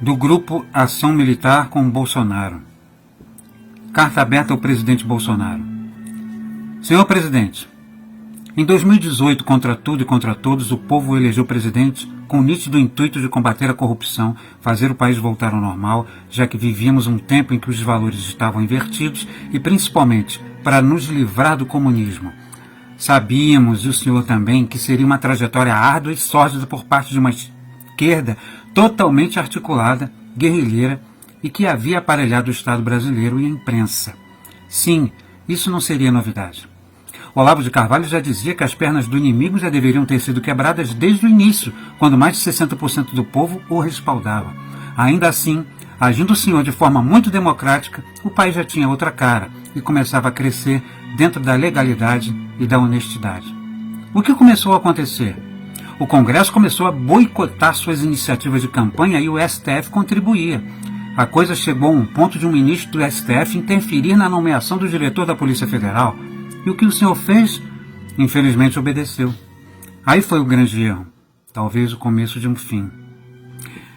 Do Grupo Ação Militar com Bolsonaro. Carta aberta ao presidente Bolsonaro. Senhor presidente, em 2018, contra tudo e contra todos, o povo elegeu presidente com o nítido intuito de combater a corrupção, fazer o país voltar ao normal, já que vivíamos um tempo em que os valores estavam invertidos e, principalmente, para nos livrar do comunismo. Sabíamos, e o senhor também, que seria uma trajetória árdua e sórdida por parte de uma esquerda totalmente articulada, guerrilheira, e que havia aparelhado o Estado brasileiro e a imprensa. Sim, isso não seria novidade. Olavo de Carvalho já dizia que as pernas do inimigo já deveriam ter sido quebradas desde o início, quando mais de 60% do povo o respaldava. Ainda assim, agindo o senhor de forma muito democrática, o país já tinha outra cara e começava a crescer dentro da legalidade e da honestidade. O que começou a acontecer? O Congresso começou a boicotar suas iniciativas de campanha e o STF contribuía. A coisa chegou a um ponto de um ministro do STF interferir na nomeação do diretor da Polícia Federal. E o que o senhor fez? Infelizmente obedeceu. Aí foi o grande erro. Talvez o começo de um fim.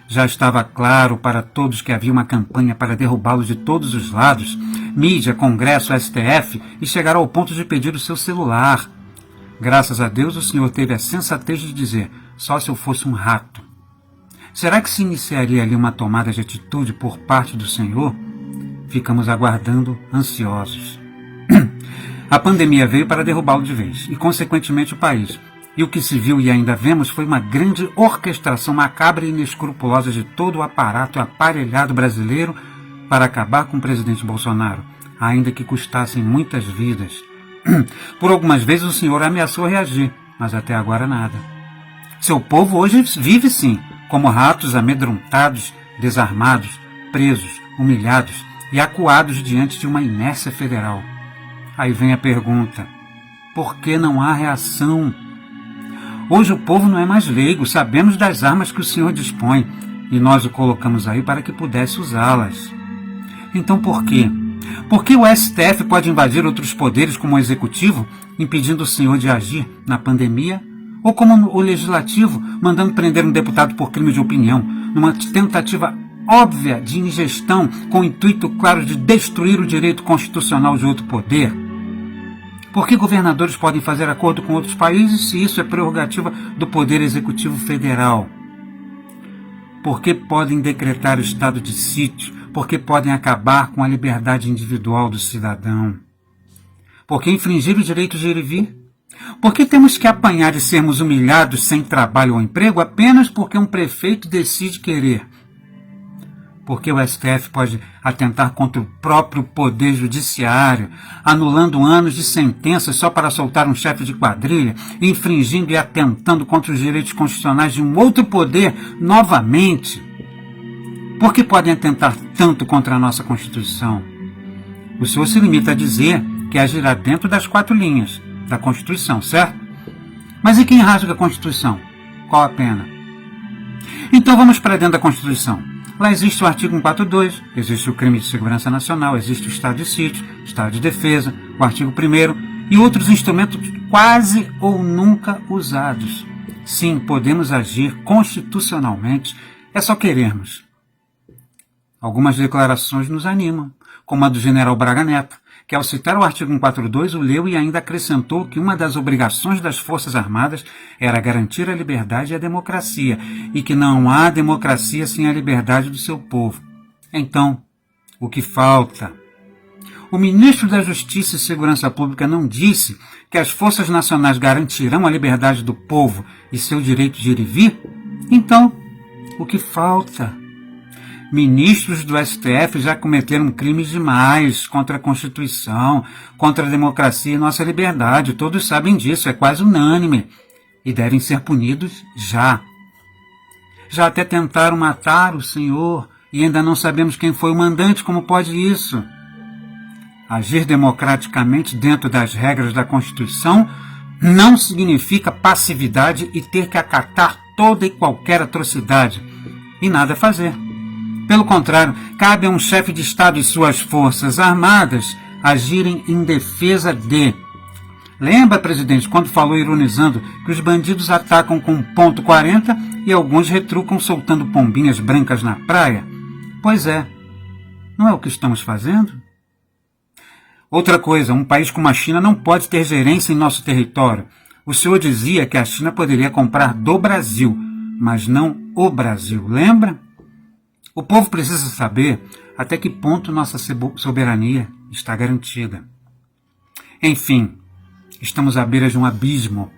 Já estava claro para todos que havia uma campanha para derrubá-lo de todos os lados. Mídia, Congresso, STF, e chegaram ao ponto de pedir o seu celular. Graças a Deus o senhor teve a sensatez de dizer, só se eu fosse um rato. Será que se iniciaria ali uma tomada de atitude por parte do senhor? Ficamos aguardando, ansiosos. A pandemia veio para derrubá-lo de vez, e consequentemente o país. E o que se viu e ainda vemos foi uma grande orquestração macabra e inescrupulosa de todo o aparato aparelhado brasileiro para acabar com o presidente Bolsonaro, ainda que custassem muitas vidas. Por algumas vezes o senhor ameaçou reagir, mas até agora nada. Seu povo hoje vive sim, como ratos amedrontados, desarmados, presos, humilhados e acuados diante de uma inércia federal. Aí vem a pergunta, por que não há reação? Hoje o povo não é mais leigo, sabemos das armas que o senhor dispõe, e nós o colocamos aí para que pudesse usá-las. Então por quê? Por que o STF pode invadir outros poderes como o Executivo, impedindo o senhor de agir na pandemia? Ou como o Legislativo, mandando prender um deputado por crime de opinião, numa tentativa óbvia de ingestão com o intuito claro de destruir o direito constitucional de outro poder? Por que governadores podem fazer acordo com outros países se isso é prerrogativa do Poder Executivo Federal? Por que podem decretar estado de sítio? Por que podem acabar com a liberdade individual do cidadão? Por que infringir o direito de ir e vir? Por que temos que apanhar e sermos humilhados sem trabalho ou emprego apenas porque um prefeito decide querer? Porque o STF pode atentar contra o próprio poder judiciário, anulando anos de sentenças só para soltar um chefe de quadrilha, infringindo e atentando contra os direitos constitucionais de um outro poder novamente. Por que podem atentar tanto contra a nossa Constituição? O senhor se limita a dizer que agirá dentro das 4 linhas da Constituição, certo? Mas e quem rasga a Constituição? Qual a pena? Então vamos para dentro da Constituição. Lá existe o artigo 142, existe o crime de segurança nacional, existe o estado de sítio, estado de defesa, o artigo 1º e outros instrumentos quase ou nunca usados. Sim, podemos agir constitucionalmente, é só querermos. Algumas declarações nos animam, como a do general Braga Neto, que ao citar o artigo 142 o leu e ainda acrescentou que uma das obrigações das Forças Armadas era garantir a liberdade e a democracia, e que não há democracia sem a liberdade do seu povo. Então, o que falta? O ministro da Justiça e Segurança Pública não disse que as Forças Nacionais garantirão a liberdade do povo e seu direito de ir e vir? Então, o que falta? Ministros do STF já cometeram crimes demais contra a Constituição, contra a democracia e nossa liberdade. Todos sabem disso, é quase unânime. E devem ser punidos já. Já até tentaram matar o senhor e ainda não sabemos quem foi o mandante. Como pode isso? Agir democraticamente dentro das regras da Constituição não significa passividade e ter que acatar toda e qualquer atrocidade e nada fazer. Pelo contrário, cabe a um chefe de Estado e suas forças armadas agirem em defesa de. Lembra, presidente, quando falou ironizando que os bandidos atacam com .40 e alguns retrucam soltando pombinhas brancas na praia. Pois é, não é o que estamos fazendo? Outra coisa, um país como a China não pode ter gerência em nosso território. O senhor dizia que a China poderia comprar do Brasil, mas não o Brasil, lembra? O povo precisa saber até que ponto nossa soberania está garantida. Enfim, estamos à beira de um abismo.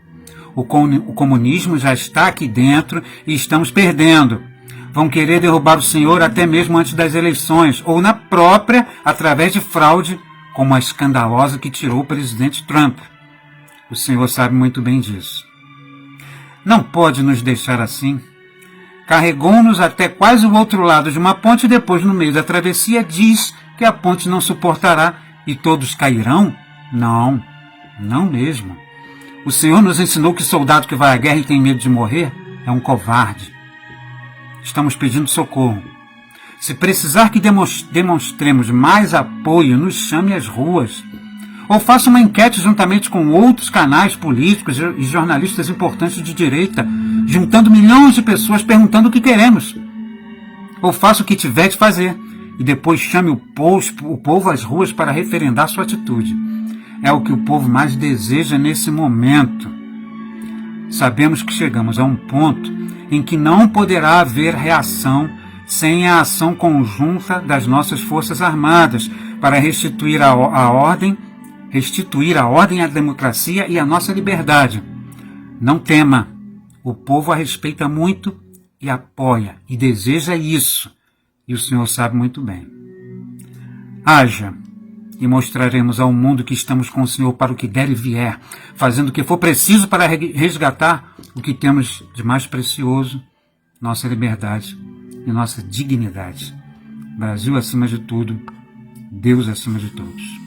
O comunismo já está aqui dentro e estamos perdendo. Vão querer derrubar o senhor até mesmo antes das eleições, ou na própria, através de fraude, como a escandalosa que tirou o presidente Trump. O senhor sabe muito bem disso. Não pode nos deixar assim. Carregou-nos até quase o outro lado de uma ponte e depois, no meio da travessia, diz que a ponte não suportará e todos cairão? Não, não mesmo. O senhor nos ensinou que soldado que vai à guerra e tem medo de morrer é um covarde. Estamos pedindo socorro. Se precisar que demonstremos mais apoio, nos chame às ruas. Ou faça uma enquete juntamente com outros canais políticos e jornalistas importantes de direita, juntando milhões de pessoas perguntando o que queremos. Ou faça o que tiver de fazer e depois chame o povo às ruas para referendar sua atitude. É o que o povo mais deseja nesse momento. Sabemos que chegamos a um ponto em que não poderá haver reação sem a ação conjunta das nossas Forças Armadas para restituir a ordem, a democracia e a nossa liberdade. Não tema, o povo a respeita muito e apoia e deseja isso, e o senhor sabe muito bem. Haja, e mostraremos ao mundo que estamos com o senhor para o que der e vier, fazendo o que for preciso para resgatar o que temos de mais precioso, nossa liberdade e nossa dignidade. Brasil acima de tudo, Deus acima de todos.